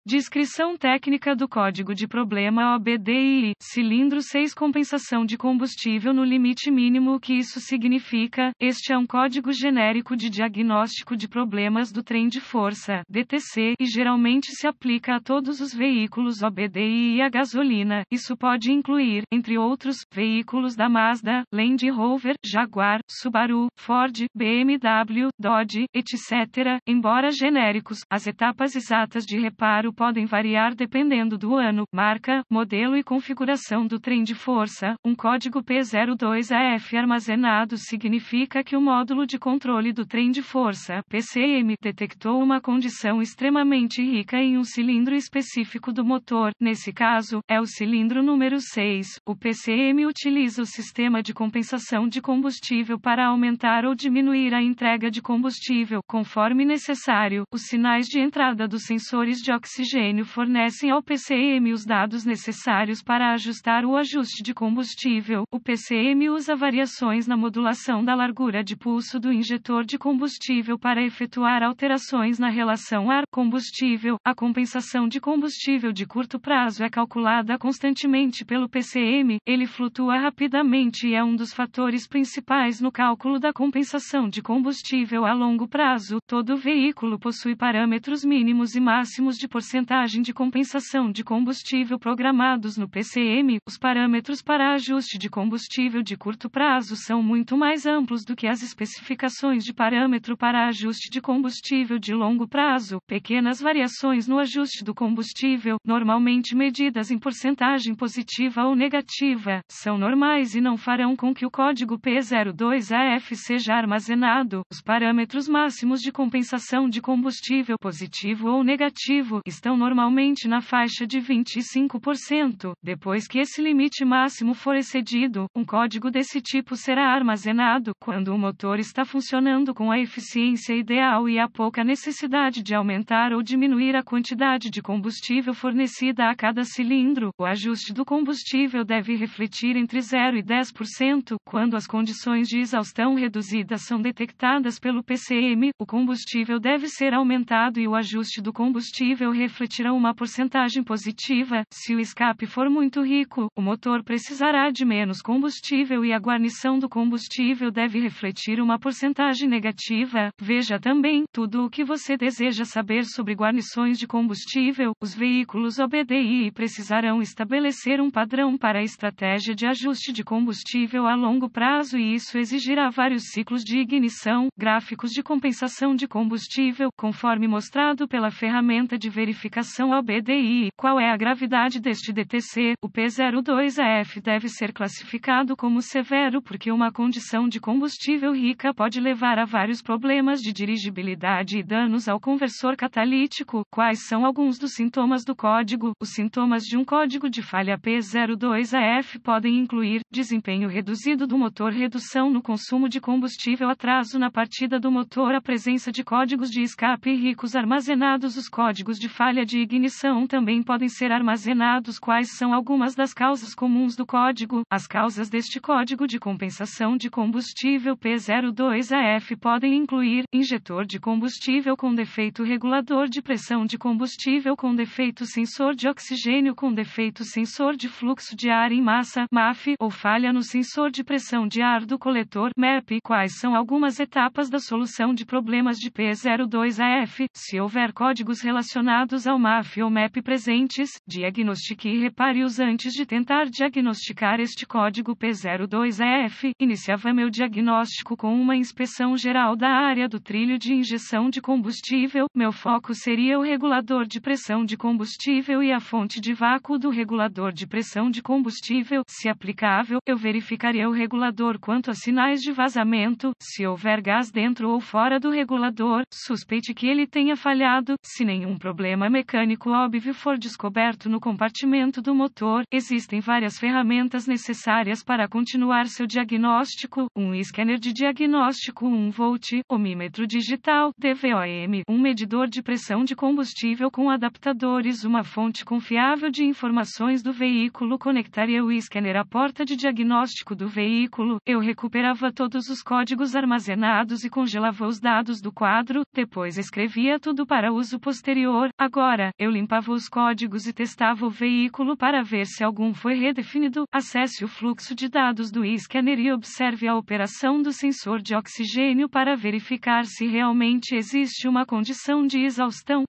Descrição técnica do código de problema OBDI. Cilindro 6 compensação de combustível no limite mínimo. O que isso significa? Este é um código genérico de diagnóstico de problemas do trem de força, DTC, e geralmente se aplica a todos os veículos OBDI e a gasolina. Isso pode incluir, entre outros, veículos da Mazda, Land Rover, Jaguar, Subaru, Ford, BMW, Dodge, etc. Embora genéricos, as etapas exatas de reparo podem variar dependendo do ano, marca, modelo e configuração do trem de força. Um código P02AF armazenado significa que o módulo de controle do trem de força, PCM, detectou uma condição extremamente rica em um cilindro específico do motor. Nesse caso, é o cilindro número 6. O PCM utiliza o sistema de compensação de combustível para aumentar ou diminuir a entrega de combustível, conforme necessário. Os sinais de entrada dos sensores de oxigênio fornecem ao PCM os dados necessários para ajustar o ajuste de combustível. O PCM usa variações na modulação da largura de pulso do injetor de combustível para efetuar alterações na relação ar-combustível. A compensação de combustível de curto prazo é calculada constantemente pelo PCM. Ele flutua rapidamente e é um dos fatores principais no cálculo da compensação de combustível a longo prazo. Todo veículo possui parâmetros mínimos e máximos de porcentagem de compensação de combustível programados no PCM. Os parâmetros para ajuste de combustível de curto prazo são muito mais amplos do que as especificações de parâmetro para ajuste de combustível de longo prazo. Pequenas variações no ajuste do combustível, normalmente medidas em porcentagem positiva ou negativa, são normais e não farão com que o código P02AF seja armazenado. Os parâmetros máximos de compensação de combustível positivo ou negativo estão normalmente na faixa de 25%. Depois que esse limite máximo for excedido, um código desse tipo será armazenado quando o motor está funcionando com a eficiência ideal e há pouca necessidade de aumentar ou diminuir a quantidade de combustível fornecida a cada cilindro. O ajuste do combustível deve refletir entre 0 e 10%. Quando as condições de exaustão reduzidas são detectadas pelo PCM, o combustível deve ser aumentado e o ajuste do combustível refletirá uma porcentagem positiva. Se o escape for muito rico, o motor precisará de menos combustível e a guarnição do combustível deve refletir uma porcentagem negativa. Veja também tudo o que você deseja saber sobre guarnições de combustível. Os veículos OBDI precisarão estabelecer um padrão para a estratégia de ajuste de combustível a longo prazo e isso exigirá vários ciclos de ignição, gráficos de compensação de combustível, conforme mostrado pela ferramenta de verificação OBDI. Qual é a gravidade deste DTC? O P02AF deve ser classificado como severo porque uma condição de combustível rica pode levar a vários problemas de dirigibilidade e danos ao conversor catalítico. Quais são alguns dos sintomas do código? Os sintomas de um código de falha P02AF podem incluir desempenho reduzido do motor, redução no consumo de combustível, atraso na partida do motor, a presença de códigos de escape ricos armazenados. Os códigos de falha de ignição também podem ser armazenados. Quais são algumas das causas comuns do código? As causas deste código de compensação de combustível P02AF podem incluir injetor de combustível com defeito, regulador de pressão de combustível com defeito, sensor de oxigênio com defeito, sensor de fluxo de ar em massa (MAF) ou falha no sensor de pressão de ar do coletor (MEP). Quais são algumas etapas da solução de problemas de P02AF? Se houver códigos relacionados ao MAF ou MEP presentes, diagnostique e repare-os antes de tentar diagnosticar este código P02AF. Iniciava meu diagnóstico com uma inspeção geral da área do trilho de injeção de combustível. Meu foco seria o regulador de pressão de combustível e a fonte de vácuo do regulador de pressão de combustível. Se aplicável, eu verificaria o regulador quanto a sinais de vazamento. Se houver gás dentro ou fora do regulador, suspeite que ele tenha falhado. Se nenhum problema mecânico óbvio for descoberto no compartimento do motor, existem várias ferramentas necessárias para continuar seu diagnóstico: um scanner de diagnóstico 1 volt, ohmímetro digital, DVOM, um medidor de pressão de combustível com adaptadores, uma fonte confiável de informações do veículo. Conectaria o scanner à porta de diagnóstico do veículo. Eu recuperava todos os códigos armazenados e congelava os dados do quadro, depois escrevia tudo para uso posterior. Agora Agora, eu limpava os códigos e testava o veículo para ver se algum foi redefinido. Acesse o fluxo de dados do scanner e observe a operação do sensor de oxigênio para verificar se realmente existe uma condição de exaustão.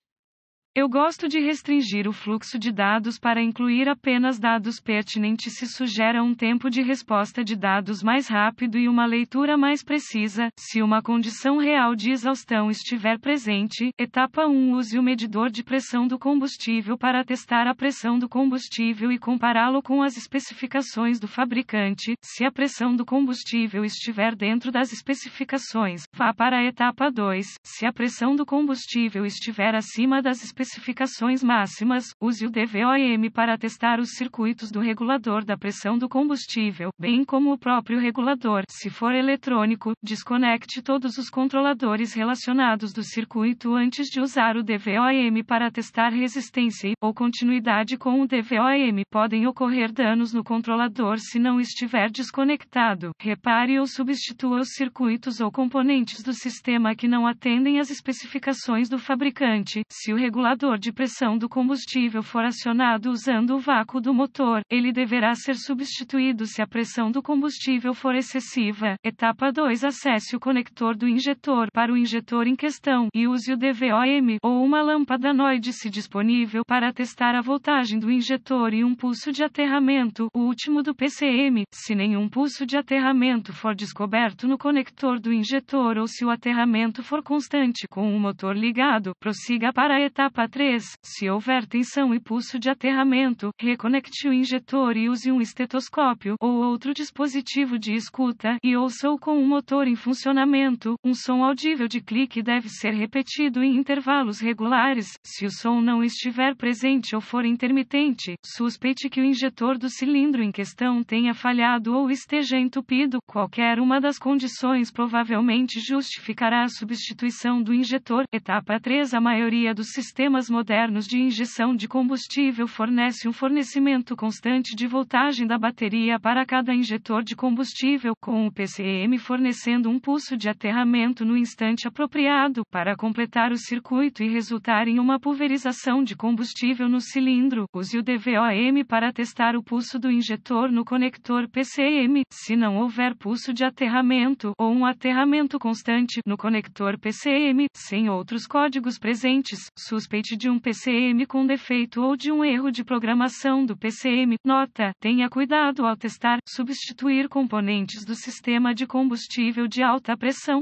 Eu gosto de restringir o fluxo de dados para incluir apenas dados pertinentes se sugere um tempo de resposta de dados mais rápido e uma leitura mais precisa. Se uma condição real de exaustão estiver presente, etapa 1, use o medidor de pressão do combustível para testar a pressão do combustível e compará-lo com as especificações do fabricante. Se a pressão do combustível estiver dentro das especificações, vá para a etapa 2. Se a pressão do combustível estiver acima das especificações máximas, use o DVOM para testar os circuitos do regulador da pressão do combustível, bem como o próprio regulador. Se for eletrônico, desconecte todos os controladores relacionados do circuito antes de usar o DVOM para testar resistência ou continuidade com o DVOM. Podem ocorrer danos no controlador se não estiver desconectado. Repare ou substitua os circuitos ou componentes do sistema que não atendem às especificações do fabricante. Se o regulador de pressão do combustível for acionado usando o vácuo do motor, ele deverá ser substituído se a pressão do combustível for excessiva. Etapa 2. Acesse o conector do injetor para o injetor em questão e use o DVOM ou uma lâmpada NOID se disponível para testar a voltagem do injetor e um pulso de aterramento, o último do PCM. Se nenhum pulso de aterramento for descoberto no conector do injetor ou se o aterramento for constante com o motor ligado, prossiga para a etapa 3. Se houver tensão e pulso de aterramento, reconecte o injetor e use um estetoscópio ou outro dispositivo de escuta e ouça-o com o motor em funcionamento. Um som audível de clique deve ser repetido em intervalos regulares. Se o som não estiver presente ou for intermitente, suspeite que o injetor do cilindro em questão tenha falhado ou esteja entupido. Qualquer uma das condições provavelmente justificará a substituição do injetor. Etapa 3. A maioria dos sistemas modernos de injeção de combustível fornece um fornecimento constante de voltagem da bateria para cada injetor de combustível, com o PCM fornecendo um pulso de aterramento no instante apropriado, para completar o circuito e resultar em uma pulverização de combustível no cilindro. Use o DVOM para testar o pulso do injetor no conector PCM. Se não houver pulso de aterramento ou um aterramento constante no conector PCM, sem outros códigos presentes, suspeite de um PCM com defeito ou de um erro de programação do PCM. Nota: tenha cuidado ao testar, substituir componentes do sistema de combustível de alta pressão.